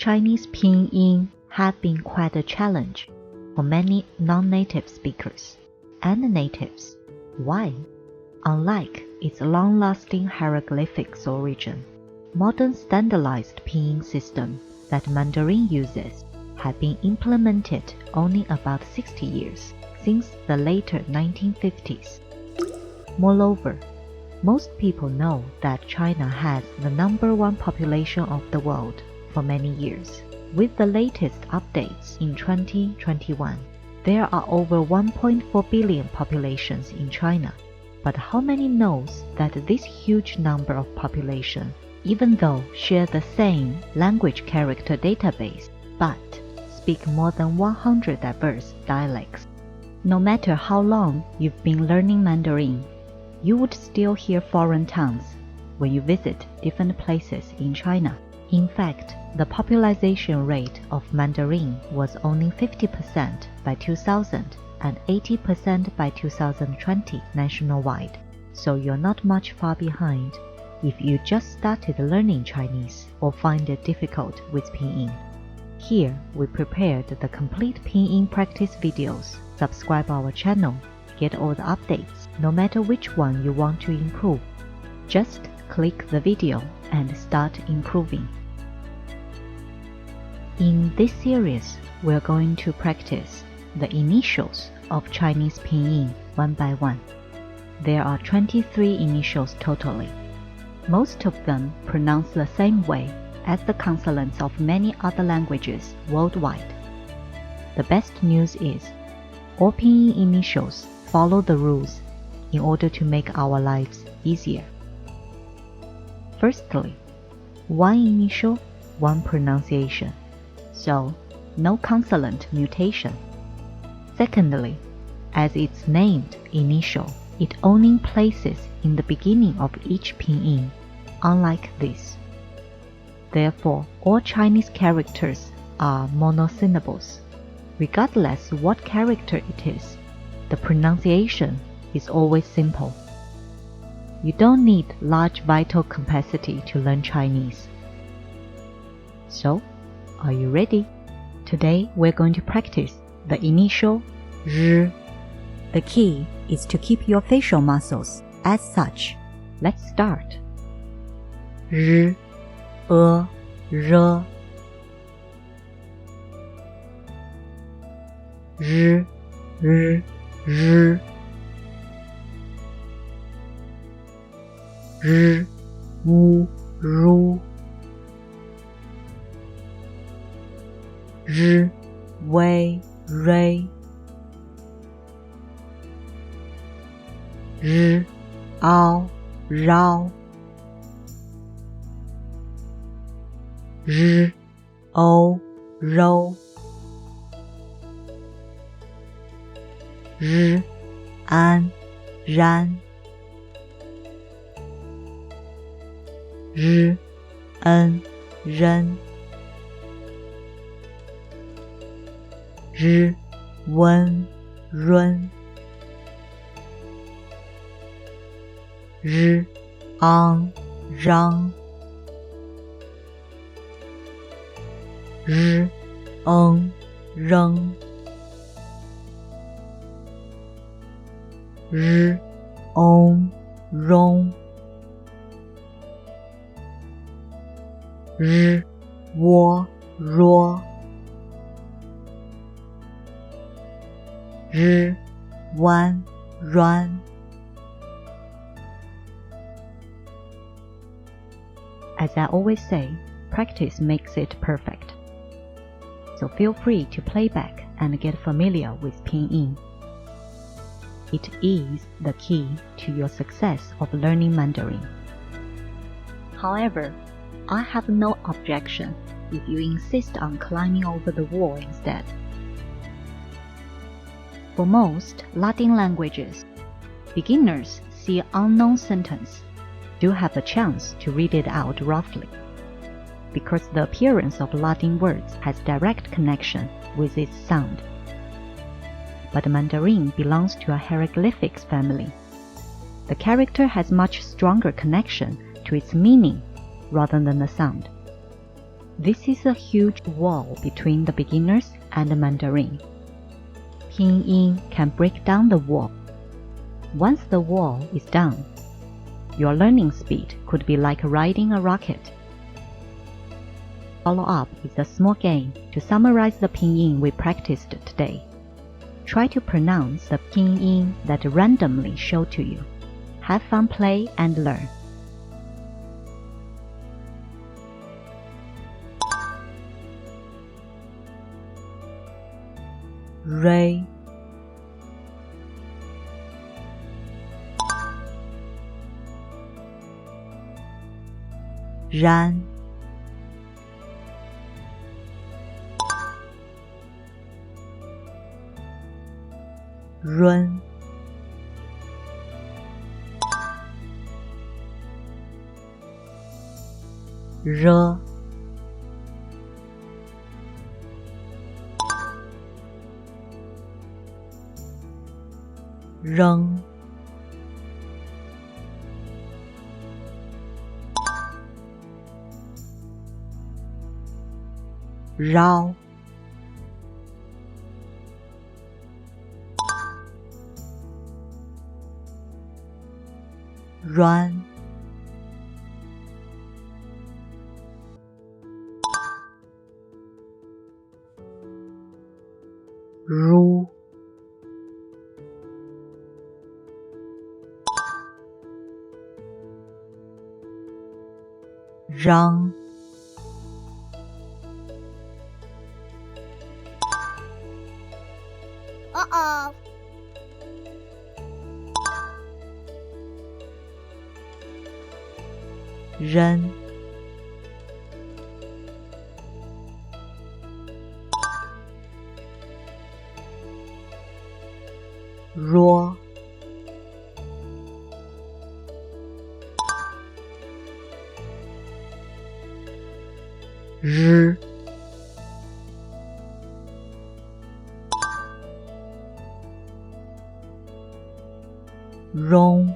Chinese pinyin have been quite a challenge for many non-native speakers and natives. Why? Unlike its long-lasting hieroglyphics origin, modern standardized pinyin system that Mandarin uses have been implemented only about 60 years since the later 1950s. Moreover, most people know that China has the #1 population of the world for many years. With the latest updates in 2021, there are over 1.4 billion populations in China. But how many knows that this huge number of population, even though share the same language character database, but speak more than 100 diverse dialects? No matter how long you've been learning Mandarin, you would still hear foreign tongues when you visit different places in China. In fact, the popularization rate of Mandarin was only 50% by 2000 and 80% by 2020 nationwide, so you're not much far behind if you just started learning Chinese or find it difficult with pinyin. Here, we prepared the complete pinyin practice videos. Subscribe our channel, get all the updates, no matter which one you want to improve. Just click the video and start improving. In this series, we're going to practice the initials of Chinese pinyin one by one. There are 23 initials totally. Most of them pronounce the same way as the consonants of many other languages worldwide. The best news is, all pinyin initials follow the rules in order to make our lives easier. Firstly, one initial, one pronunciation, so no consonant mutation. Secondly, as it's named initial, it only places in the beginning of each pinyin, unlike this. Therefore, all Chinese characters are monosyllables. Regardless what character it is, the pronunciation is always simple. You don't need large vital capacity to learn Chinese. So, are you ready? Today we're going to practice the initial R. The key is to keep your facial muscles as such. Let's start. R, R, R, R, R, R, R, U, Ru, R, Wei, Rei, R, Ao, Rao, R, O, Rou, R, An, Ran, R, En, Ren, R, Wen, Run, R, Ang, Rang, R, Eng, Reng, R, Ong, Rong, R, Wo, Ruo, R, Wan, Ruan. As I always say, practice makes it perfect. So feel free to play back and get familiar with pinyin. It is the key to your success of learning Mandarin. However, I have no objection if you insist on climbing over the wall instead. For most Latin languages, beginners see an unknown sentence do have a chance to read it out roughly, because the appearance of Latin words has direct connection with its sound. But Mandarin belongs to a hieroglyphics family. The character has much stronger connection to its meaning rather than the sound. This is a huge wall between the beginners and the Mandarin. Pinyin can break down the wall. Once the wall is down, your learning speed could be like riding a rocket. Follow up with a small game to summarize the pinyin we practiced today. Try to pronounce the pinyin that randomly show to you. Have fun, play, and learn. Ray, Ran, Run, Rơ, Râng, Rao, Run, Ru, Rang, Uh-oh. Ren, Ruo, Zhi, Rong,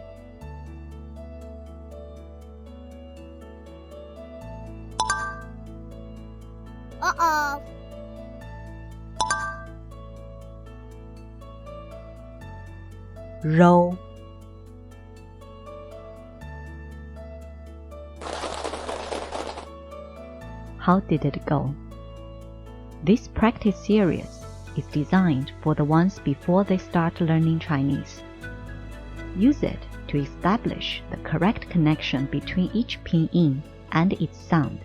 Uh-oh. Râu, How did it go? This practice series is designed for the ones before they start learning Chinese. Use it to establish the correct connection between each pinyin and its sound.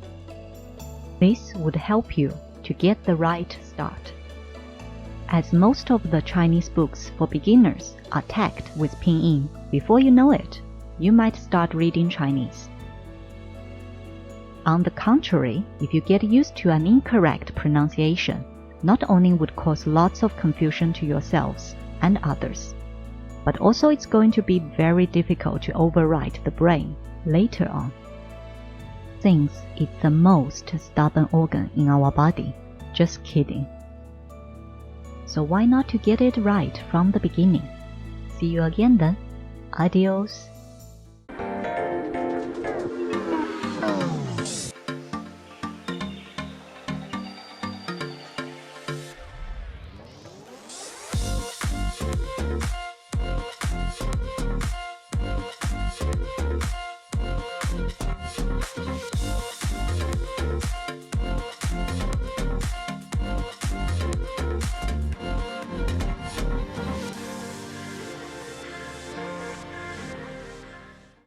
This would help you to get the right start. As most of the Chinese books for beginners are tagged with pinyin, before you know it, you might start reading Chinese. On the contrary, if you get used to an incorrect pronunciation, not only would cause lots of confusion to yourselves and others, but also it's going to be very difficult to override the brain later on. Since it's the most stubborn organ in our body. Just kidding. So why not to get it right from the beginning? See you again then. Adios.